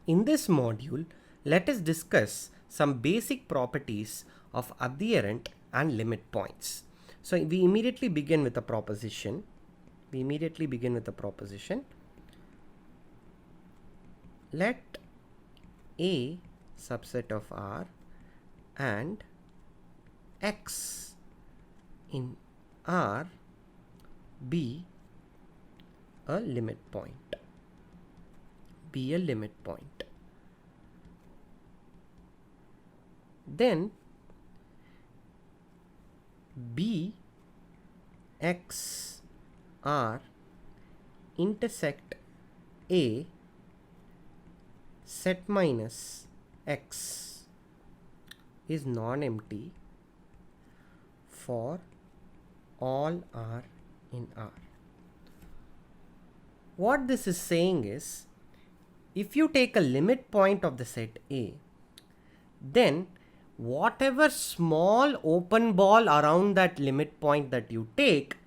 In this module, let us discuss some basic properties of adherent and limit points. So we immediately begin with a proposition. Let A subset of R and X in R be a limit point. Then B X R intersect A set minus X is non-empty for all R in R. What this is saying is, if you take a limit point of the set A, then whatever small open ball around that limit point that you take,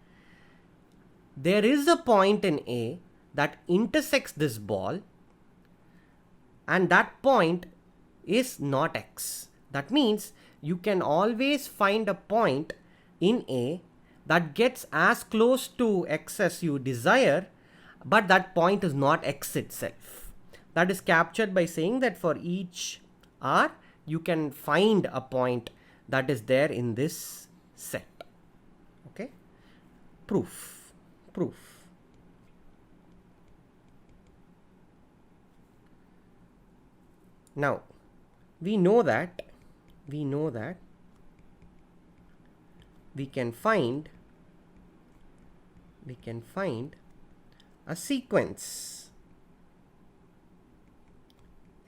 there is a point in A that intersects this ball, and that point is not X. That means you can always find a point in A that gets as close to X as you desire, but that point is not X itself. That is captured by saying that for each R, you can find a point that is there in this set. Okay. Proof. Now, we know that we can find a sequence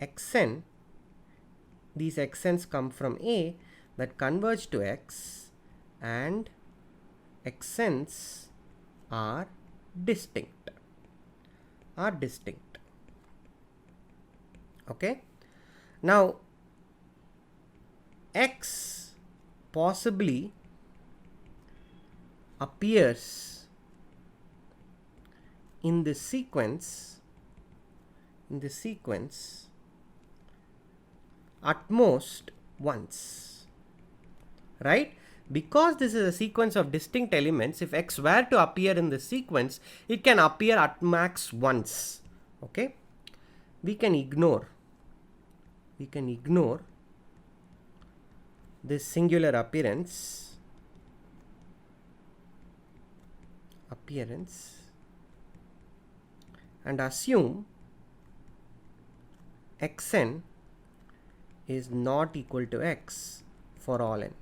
xn. These xn's come from A that converge to X, and xn's are distinct. Okay. Now, X possibly appears in this sequence at most once, right? Because this is a sequence of distinct elements, if X were to appear in the sequence, it can appear at max once. Okay. We can ignore this singular appearance and assume xn is not equal to X for all n.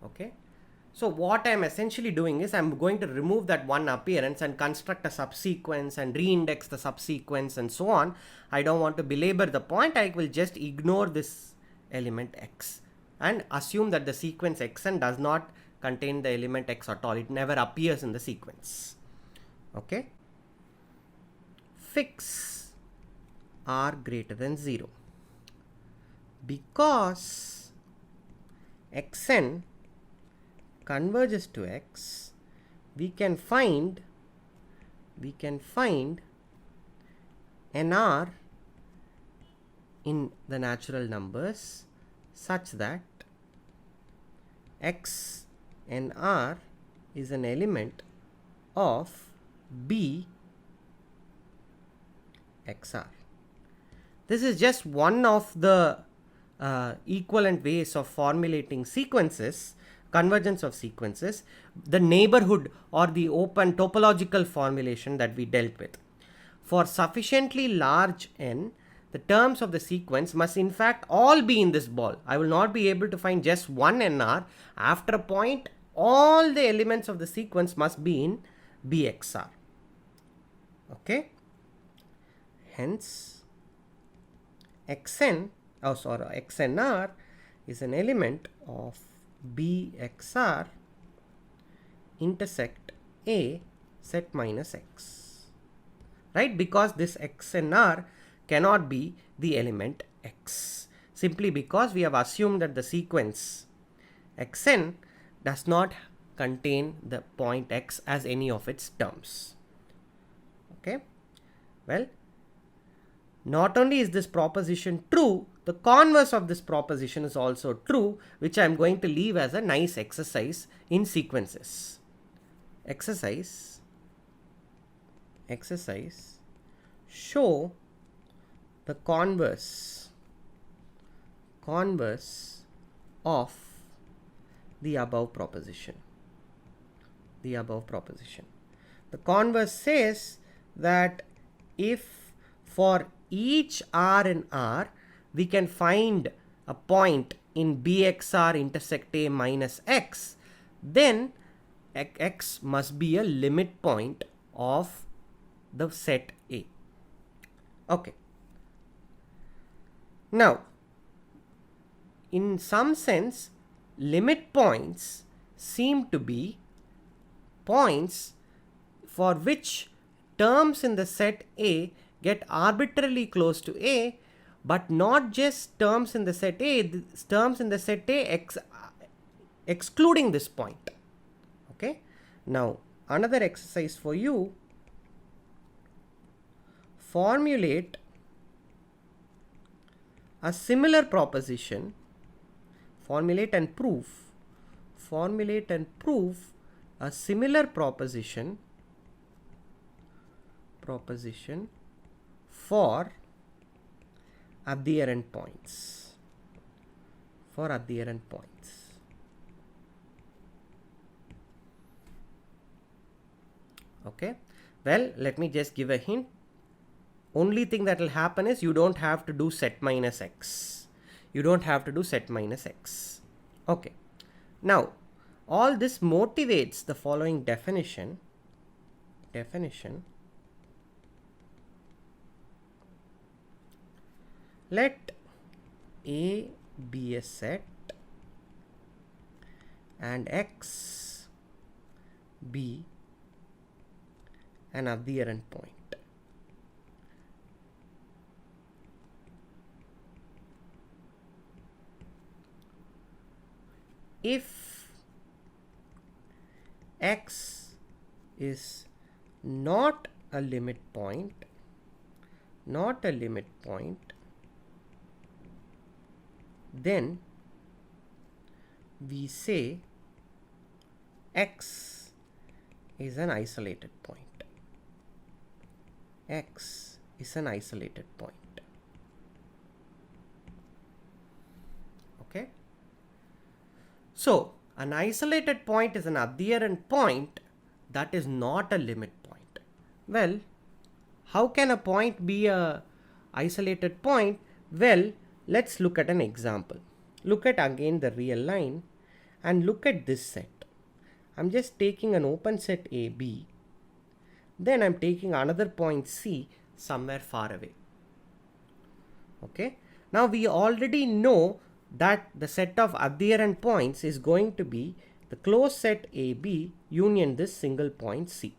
Okay. So what I am essentially doing is I am going to remove that one appearance and construct a subsequence and reindex the subsequence and so on. I don't want to belabor the point. I will just ignore this element X and assume that the sequence xn does not contain the element X at all. It never appears in the sequence. Okay. Fix R greater than 0. Because xn converges to X, we can find nr in the natural numbers such that X nr is an element of B XR. This is just one of the equivalent ways of formulating sequences, convergence of sequences, the neighborhood or the open topological formulation that we dealt with. For sufficiently large n, the terms of the sequence must in fact all be in this ball. I will not be able to find just one nr. After a point, all the elements of the sequence must be in BXR. Okay. Hence, XNR is an element of BXR intersect A set minus X, right? Because this XNR cannot be the element X, simply because we have assumed that the sequence Xn does not contain the point X as any of its terms. Okay, well, not only is this proposition true, the converse of this proposition is also true, which I am going to leave as a nice exercise in sequences. Exercise, show the converse of the above proposition. The converse says that if for each r in R we can find a point in Bxr intersect A minus x, then x must be a limit point of the set A. Okay. Now, in some sense, limit points seem to be points for which terms in the set A get arbitrarily close to A, but not just terms in the set A, terms in the set A excluding this point. Okay. Now, another exercise for you. Formulate a similar proposition, formulate and prove a similar proposition for adherent points. Okay. Well, let me just give a hint. Only thing that will happen is you don't have to do set minus x. Okay. Now, all this motivates the following definition. Let A be a set and x be an adherent point. If x is not a limit point, then we say x is an isolated point. Okay. So, an isolated point is an adherent point that is not a limit point. Well, how can a point be a isolated point? Well, let's look at an example. Look at again the real line and look at this set. I'm just taking an open set AB. Then I'm taking another point C somewhere far away. Okay. Now we already know that the set of adherent points is going to be the closed set AB union this single point C.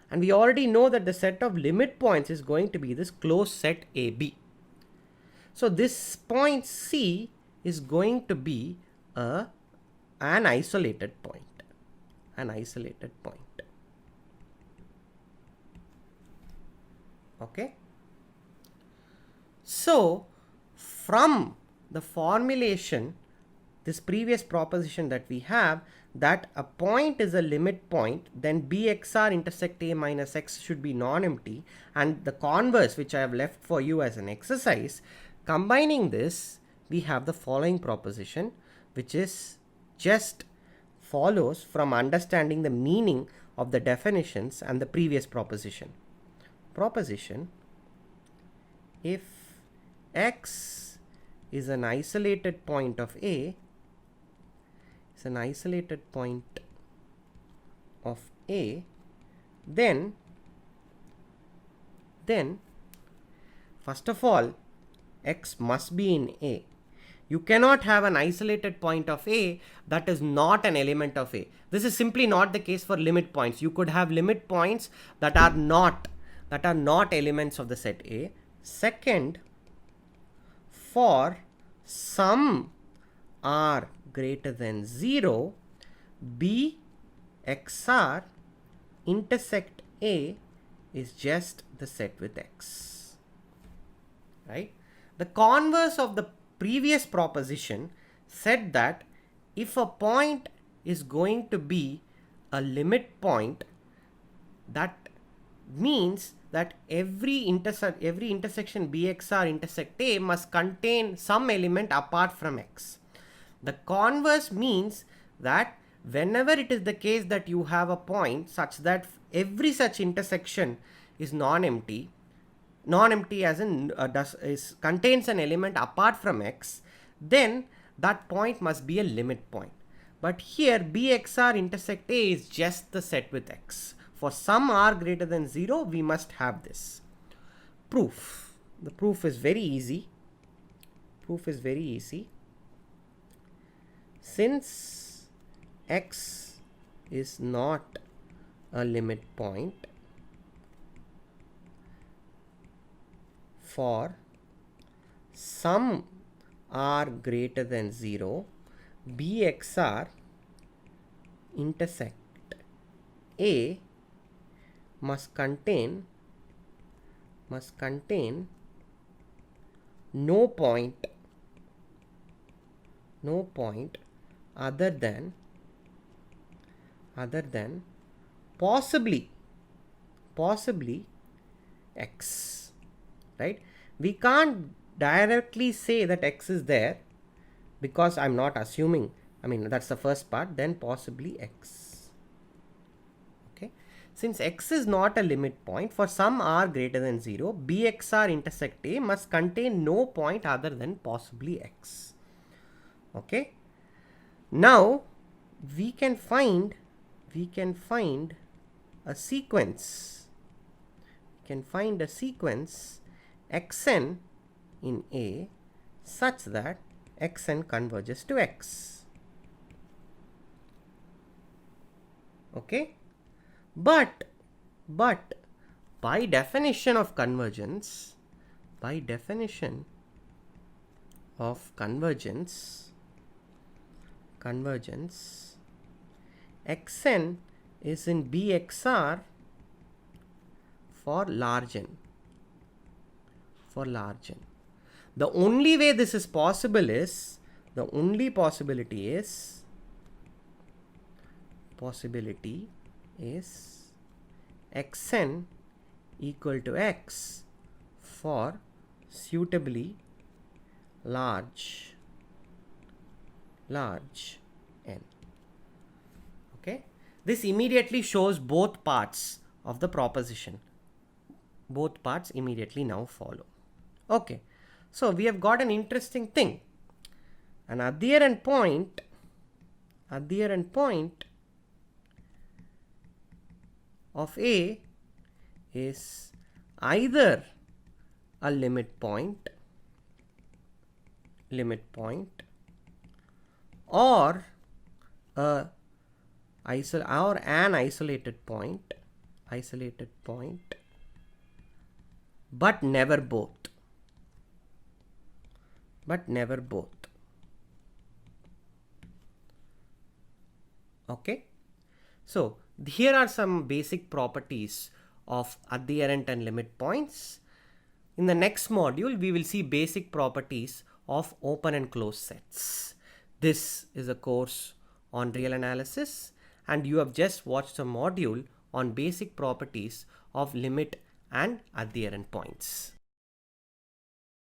And we already know that the set of limit points is going to be this closed set AB. So this point C is going to be an isolated point. Okay. So from the formulation, this previous proposition that we have, that a point is a limit point, then Bxr intersect A minus x should be non-empty, and the converse, which I have left for you as an exercise, combining this, we have the following proposition, which is just follows from understanding the meaning of the definitions and the previous proposition. If x is an isolated point of A, then first of all, x must be in A. You cannot have an isolated point of A that is not an element of A. This is simply not the case for limit points. You could have limit points that are not elements of the set A. Second, for some r greater than 0, Bxr intersect A is just the set with x. right? The converse of the previous proposition said that if a point is going to be a limit point, that means that every intersection bxr intersect a must contain some element apart from x. The converse means that whenever it is the case that you have a point such that every such intersection is non-empty as in contains an element apart from x, then that point must be a limit point. But here bxr intersect a is just the set with x. For some r greater than 0, we must have this. Proof. The proof is very easy. Since x is not a limit point for some r greater than 0, bxr intersect a must contain no point other than possibly x, right? We can't directly say that x is there because I'm not assuming. I mean, that's the first part, then possibly x. Okay, since x is not a limit point for some r greater than 0, bxr intersect a must contain no point other than possibly x. Okay, now we can find a sequence. Xn in A such that Xn converges to X. Okay, but by definition of convergence, Xn is in bxr for large n. The only way this is possible is, xn equal to x for suitably large n. Okay, this immediately shows both parts of the proposition. Both parts immediately now follow. Okay, so we have got an interesting thing. An adherent point of A is either a limit point or an isolated point, but never both. Okay, so here are some basic properties of adherent and limit points. In the next module, we will see basic properties of open and closed sets. This is a course on real analysis, and you have just watched a module on basic properties of limit and adherent points.